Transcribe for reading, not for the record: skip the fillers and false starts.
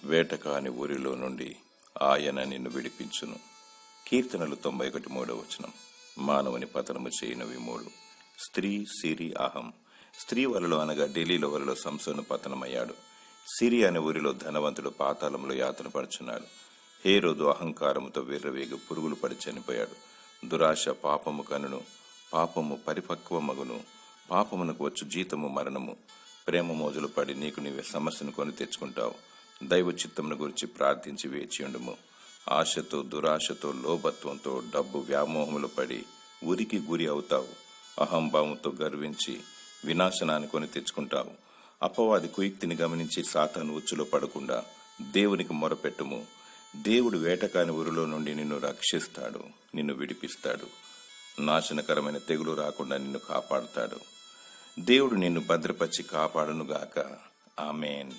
వేటకాని ఊరిలో నుండి ఆయన నిన్ను విడిపించును. కీర్తనలు 91:3. మానవుని పతనము చేయనవి 3. స్త్రీ, సిరి, అహం. స్త్రీ వలలో అనగా ఢిల్లీలో వలలో సంసోను పతనమయ్యాడు. సిరి అనే ఊరిలో ధనవంతుడు పాతాళంలో యాతన పడుచున్నాడు. హేరోదు అహంకారముతో విర్రవేగి పురుగులు పడి చనిపోయాడు. దురాశ పాపము కనును, పాపము పరిపక్వమగును. పాపమునకు వచ్చు జీతము మరణము. ప్రేమ మోజులు పడి నీకు నీవే సమస్యను కొని తెచ్చుకుంటావు. దైవ చిత్తమును గురించి ప్రార్థించి వేచియుండుము. ఆశతో, దురాశతో, లోభత్వంతో, డబ్బు వ్యామోహములు పడి ఉరికి గురి అవుతావు. అహంభావంతో గర్వించి వినాశనాన్ని కొని తెచ్చుకుంటావు. అపవాది కుయుక్తిని గమనించి సాతాను ఉచ్చులో పడకుండా దేవునికి మొరపెట్టుము. దేవుడు వేటకాని ఊరిలో నుండి నిన్ను రక్షిస్తాడు, నిన్ను విడిపిస్తాడు. నాశనకరమైన తెగులు రాకుండా నిన్ను కాపాడుతాడు. దేవుడు నిన్ను భద్రపరిచి కాపాడునుగాక. ఆమేన్.